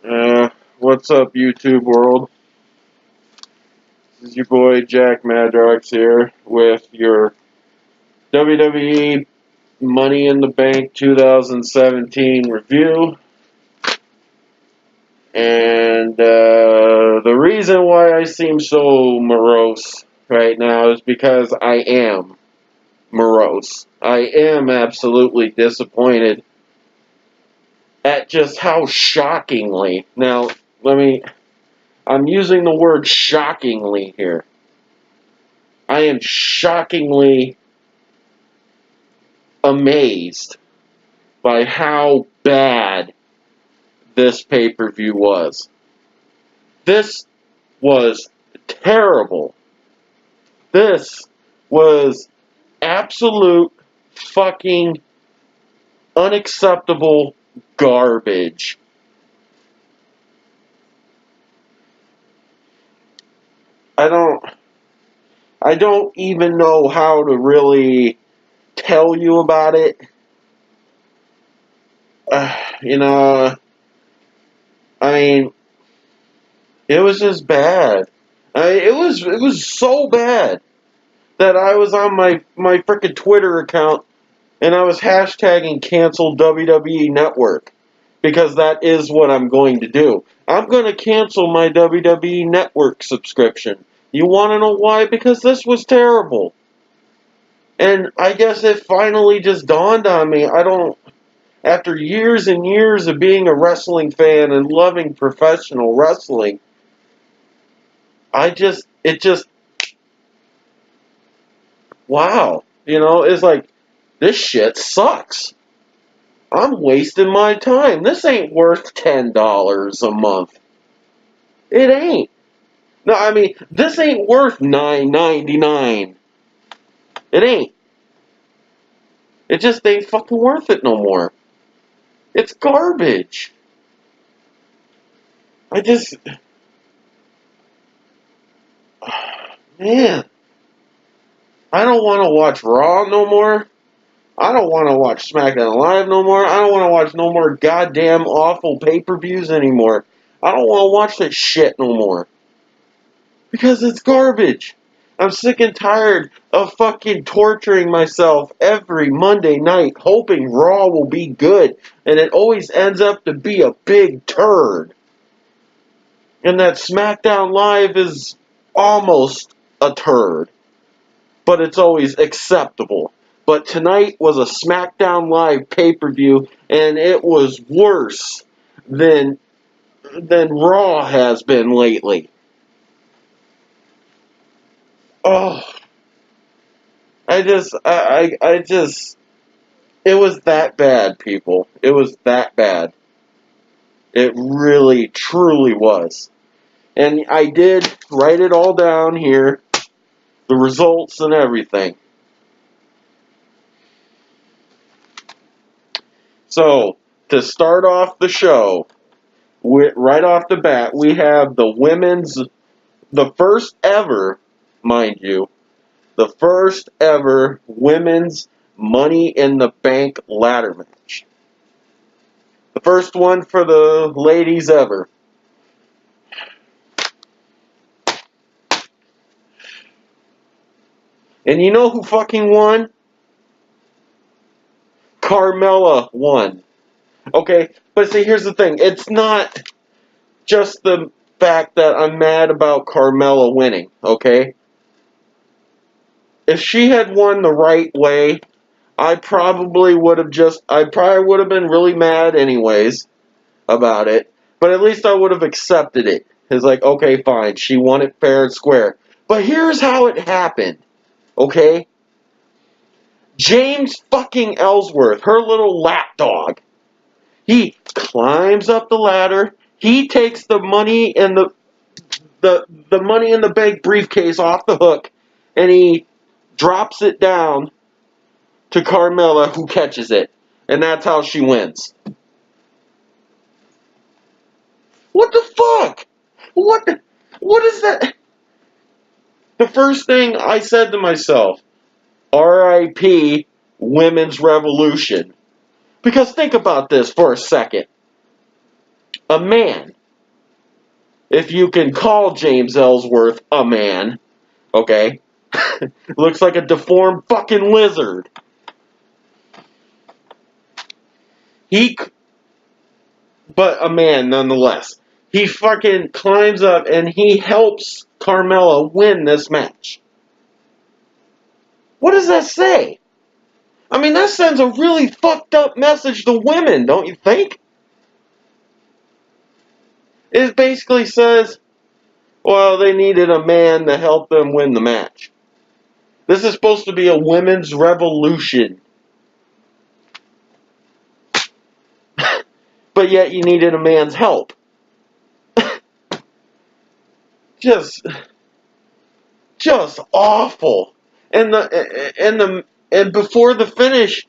What's up, YouTube world? This is your boy Jack Madrox here with your WWE Money in the Bank 2017 review. And the reason why I seem so morose right now is because I am morose. I am absolutely disappointed at just how shockingly. Now, I'm using the word shockingly here. I am shockingly amazed by how bad this pay-per-view was. This was terrible. This was absolute fucking unacceptable garbage. I don't even know how to really tell you about it. You know, I mean, it was just bad. It was so bad that I was on my frickin' Twitter account and I was hashtagging cancel WWE Network, because that is what I'm going to do. I'm going to cancel my WWE Network subscription. You want to know why? Because this was terrible. And I guess it finally just dawned on me. After years and years of being a wrestling fan and loving professional wrestling, wow. It's like, this shit sucks. I'm wasting my time. This ain't worth $10 a month. It ain't. No, I mean, this ain't worth $9.99. It ain't. It just ain't fucking worth it no more. It's garbage. Man, I don't want to watch Raw no more. I don't want to watch SmackDown Live no more. I don't want to watch no more goddamn awful pay-per-views anymore. I don't want to watch that shit no more. Because it's garbage. I'm sick and tired of fucking torturing myself every Monday night hoping Raw will be good, and it always ends up to be a big turd. And that SmackDown Live is almost a turd, but it's always acceptable. But tonight was a SmackDown Live pay-per-view, and it was worse than Raw has been lately. Oh, it was that bad, people. It was that bad. It really, truly was. And I did write it all down here, the results and everything. So, to start off the show, right off the bat, we have the first ever, mind you, the first ever women's Money in the Bank ladder match. The first one for the ladies ever. And you know who fucking won? Carmella won. Okay? But see, here's the thing. It's not just the fact that I'm mad about Carmella winning, okay? If she had won the right way, I probably would have been really mad anyways about it. But at least I would have accepted it. It's like, okay, fine, she won it fair and square. But here's how it happened, okay? James fucking Ellsworth, her little lapdog, he climbs up the ladder, he takes the money and the money in the bank briefcase off the hook, and he drops it down to Carmella, who catches it. And that's how she wins. What the fuck? What is that? The first thing I said to myself, R.I.P. Women's Revolution. Because think about this for a second. a man. If you can call James Ellsworth a man, okay? Looks like a deformed fucking lizard. But a man nonetheless. He fucking climbs up and he helps Carmella win this match. What does that say? I mean, that sends a really fucked up message to women, don't you think? It basically says, well, they needed a man to help them win the match. This is supposed to be a women's revolution. But yet you needed a man's help. Just awful. And before the finish,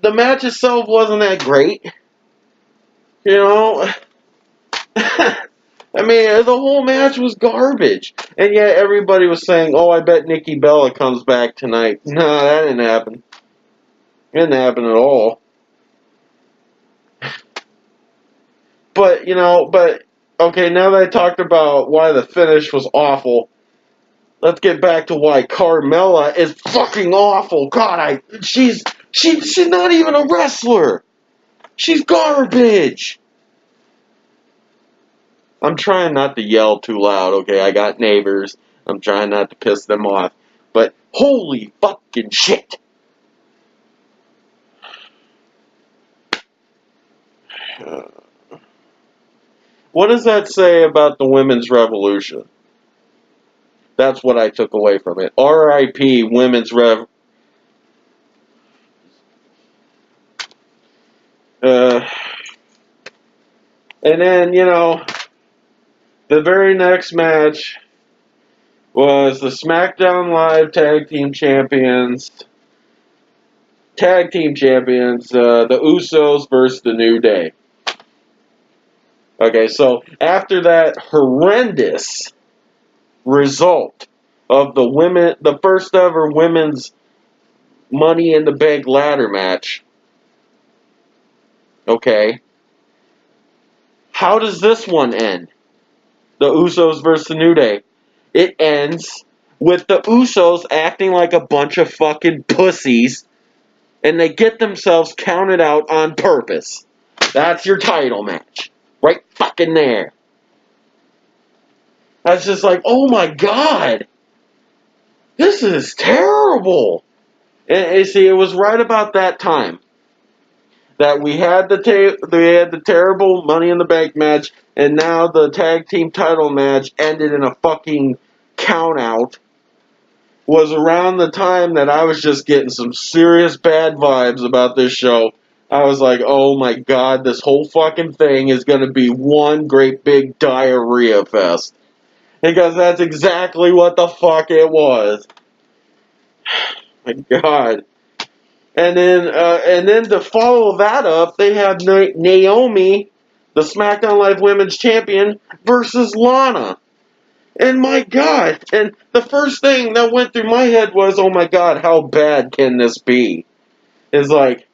the match itself wasn't that great. You know, I mean, the whole match was garbage. And yet everybody was saying, oh, I bet Nikki Bella comes back tonight. No, that didn't happen. It didn't happen at all. But, okay, now that I talked about why the finish was awful, let's get back to why Carmella is fucking awful. God, she's not even a wrestler. She's garbage. I'm trying not to yell too loud, okay? I got neighbors. I'm trying not to piss them off. But holy fucking shit. What does that say about the women's revolution? That's what I took away from it. R.I.P. women's rev... and then, the very next match was the SmackDown Live Tag Team Champions, the Usos versus the New Day. Okay, so after that horrendous result of the first ever women's Money in the Bank ladder match, okay, how does this one end? The Usos versus the New Day. It ends with the Usos acting like a bunch of fucking pussies, and they get themselves counted out on purpose. That's your title match. Right fucking there. That's just like, oh my god. This is terrible. And see, it was right about that time that we had the terrible Money in the Bank match, and now the tag team title match ended in a fucking count out. Was around the time that I was just getting some serious bad vibes about this show. I was like, oh my god, this whole fucking thing is going to be one great big diarrhea fest. Because that's exactly what the fuck it was. My god. And then to follow that up, they have Naomi, the SmackDown Live Women's Champion, versus Lana. And my god, and the first thing that went through my head was, oh my god, how bad can this be? It's like,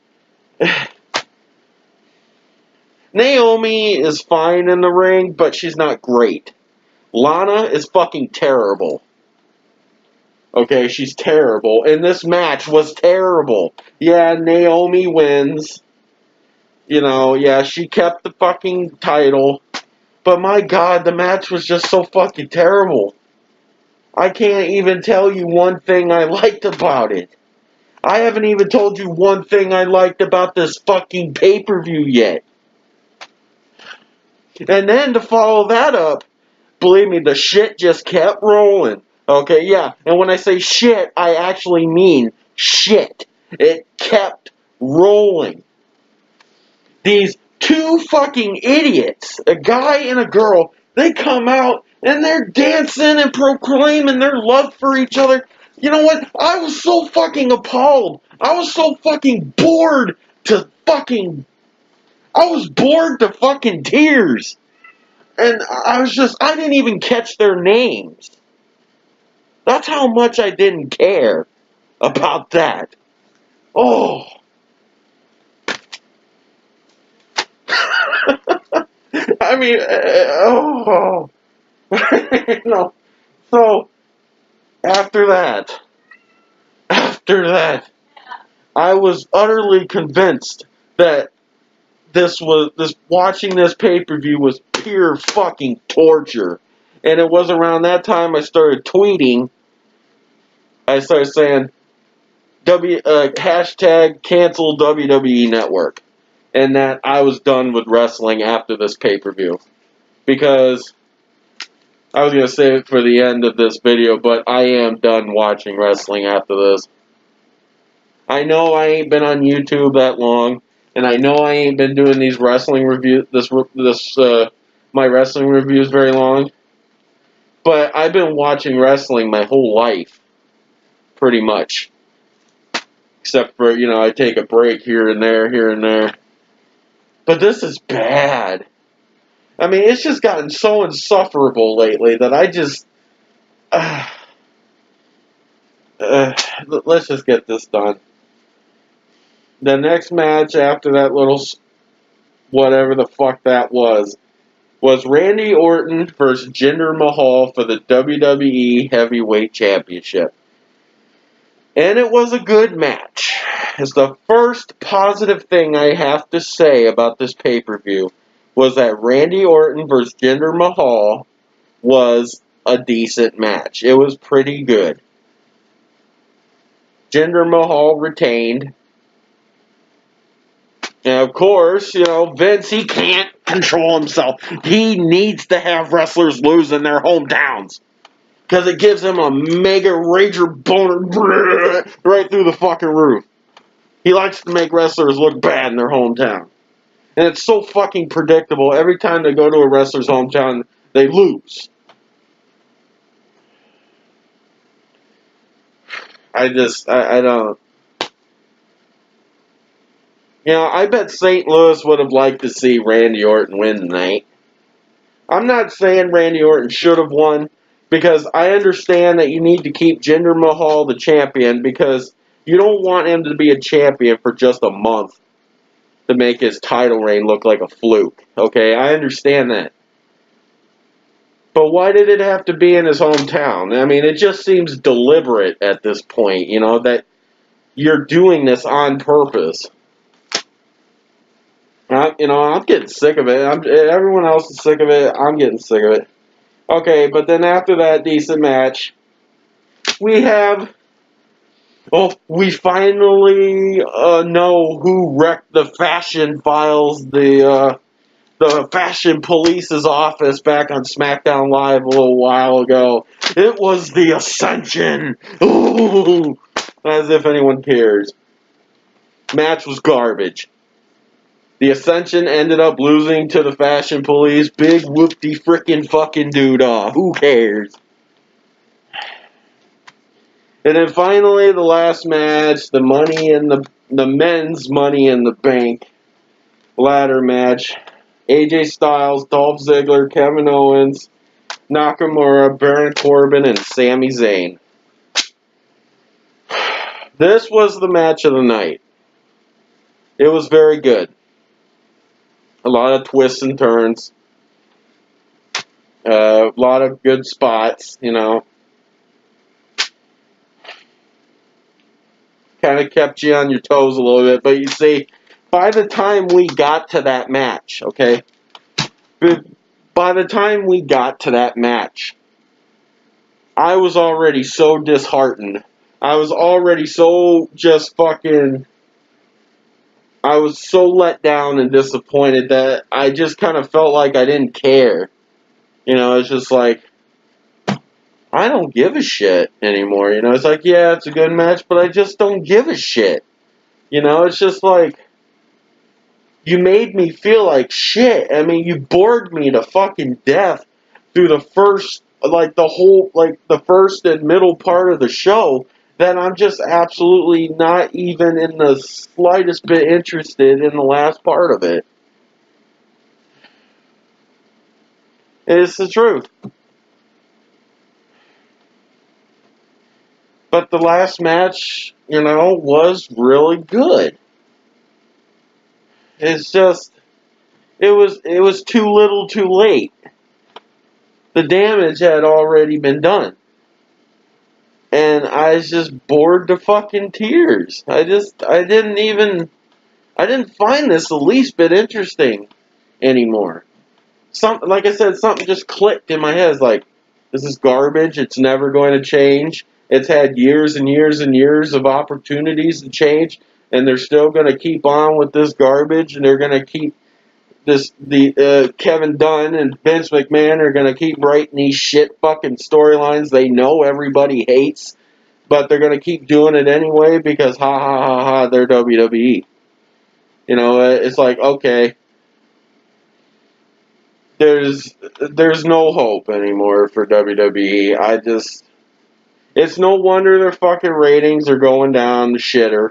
Naomi is fine in the ring, but she's not great. Lana is fucking terrible. Okay, she's terrible. And this match was terrible. Yeah, Naomi wins. Yeah, she kept the fucking title. But my god, the match was just so fucking terrible. I can't even tell you one thing I liked about it. I haven't even told you one thing I liked about this fucking pay-per-view yet. And then to follow that up, believe me, the shit just kept rolling. Okay, yeah. And when I say shit, I actually mean shit. It kept rolling. These two fucking idiots, a guy and a girl, they come out and they're dancing and proclaiming their love for each other. You know what? I was so fucking appalled. I was so fucking bored to fucking... I was bored to fucking tears. And I didn't even catch their names. That's how much I didn't care about that. Oh. I mean, oh, you know. So after that, I was utterly convinced that watching this pay-per-view was pure fucking torture. And it was around that time I started tweeting. I started saying hashtag cancel WWE Network, and that I was done with wrestling after this pay-per-view, because I was gonna save it for the end of this video, but I am done watching wrestling after this. I know I ain't been on YouTube that long, and I know I ain't been doing these wrestling reviews, my wrestling reviews very long, but I've been watching wrestling my whole life, pretty much. Except for, I take a break here and there. But this is bad. I mean, it's just gotten so insufferable lately that I just... let's just get this done. The next match after that little... whatever the fuck that was Randy Orton versus Jinder Mahal for the WWE Heavyweight Championship. And it was a good match. It's the first positive thing I have to say about this pay-per-view was that Randy Orton versus Jinder Mahal was a decent match. It was pretty good. Jinder Mahal retained. And of course, Vince, he can't control himself. He needs to have wrestlers lose in their hometowns, because it gives him a mega rager boner right through the fucking roof. He likes to make wrestlers look bad in their hometown. And it's so fucking predictable. Every time they go to a wrestler's hometown, they lose. I don't... I bet St. Louis would have liked to see Randy Orton win tonight. I'm not saying Randy Orton should have won, because I understand that you need to keep Jinder Mahal the champion, because you don't want him to be a champion for just a month to make his title reign look like a fluke. Okay, I understand that. But why did it have to be in his hometown? I mean, it just seems deliberate at this point, that you're doing this on purpose. I'm getting sick of it. Everyone else is sick of it. I'm getting sick of it. Okay, but then after that decent match, we finally know who wrecked the Fashion Files, the Fashion Police's office back on SmackDown Live a little while ago. It was the Ascension. Ooh, as if anyone cares. Match was garbage. The Ascension ended up losing to the Fashion Police. Big whoopty frickin' fucking doodah. Who cares? And then finally, the last match, the men's Money in the Bank ladder match. AJ Styles, Dolph Ziggler, Kevin Owens, Nakamura, Baron Corbin, and Sami Zayn. This was the match of the night. It was very good. A lot of twists and turns. A lot of good spots, Kind of kept you on your toes a little bit. But you see, by the time we got to that match, okay? By the time we got to that match, I was already so disheartened. I was already so I was so let down and disappointed that I just kind of felt like I didn't care. It's just like, I don't give a shit anymore. It's like, yeah, it's a good match, but I just don't give a shit. It's just like, you made me feel like shit. I mean, you bored me to fucking death through the first, the first and middle part of the show, that I'm just absolutely not even in the slightest bit interested in the last part of it. It's the truth. But the last match, was really good. It's just, It was too little, too late. The damage had already been done. And I was just bored to fucking tears. I didn't find this the least bit interesting anymore. Like I said, something just clicked in my head. It's like, this is garbage. It's never going to change. It's had years and years and years of opportunities to change, and they're still going to keep on with this garbage, and they're going to keep Kevin Dunn and Vince McMahon are going to keep writing these shit fucking storylines they know everybody hates, but they're going to keep doing it anyway because ha ha ha ha, they're WWE. You know, it's like, okay, there's no hope anymore for WWE. It's no wonder their fucking ratings are going down the shitter.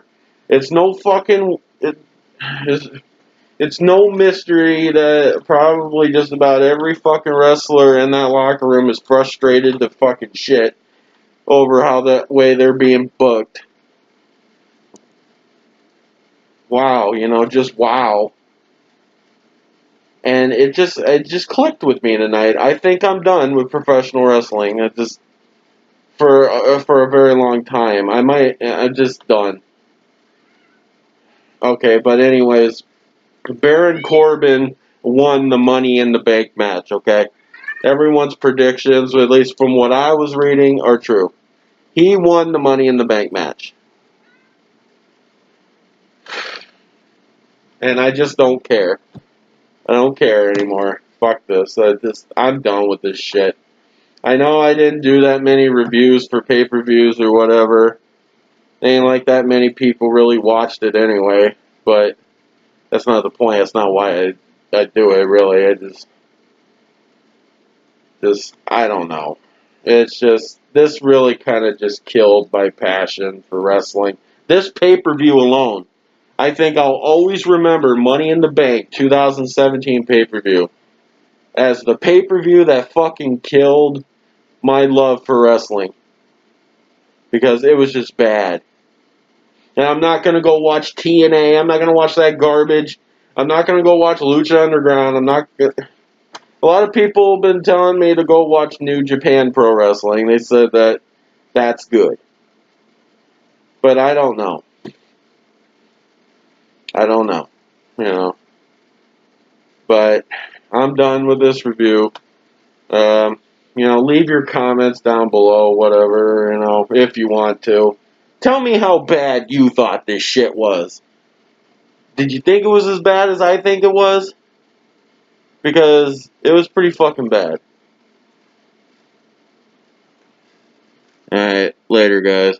It's no fucking, it's no mystery that probably just about every fucking wrestler in that locker room is frustrated to fucking shit over how the way they're being booked. Wow, you know, just wow. And it just clicked with me tonight. I think I'm done with professional wrestling. I just for a very long time. I'm just done. Okay, but anyways, Baron Corbin won the Money in the Bank match, okay? Everyone's predictions, at least from what I was reading, are true. He won the Money in the Bank match. And I just don't care. I don't care anymore. Fuck this. I'm done with this shit. I know I didn't do that many reviews for pay-per-views or whatever. Ain't like that many people really watched it anyway, but that's not the point. That's not why I do it, really. I don't know. It's just, this really kind of just killed my passion for wrestling. This pay-per-view alone, I think I'll always remember Money in the Bank 2017 pay-per-view as the pay-per-view that fucking killed my love for wrestling. Because it was just bad. And I'm not going to go watch TNA. I'm not going to watch that garbage. I'm not going to go watch Lucha Underground. A lot of people have been telling me to go watch New Japan Pro Wrestling. They said that that's good. But I don't know. I don't know. You know. But I'm done with this review. You know, leave your comments down below, whatever, you know, if you want to. Tell me how bad you thought this shit was. Did you think it was as bad as I think it was? Because it was pretty fucking bad. Alright, later guys.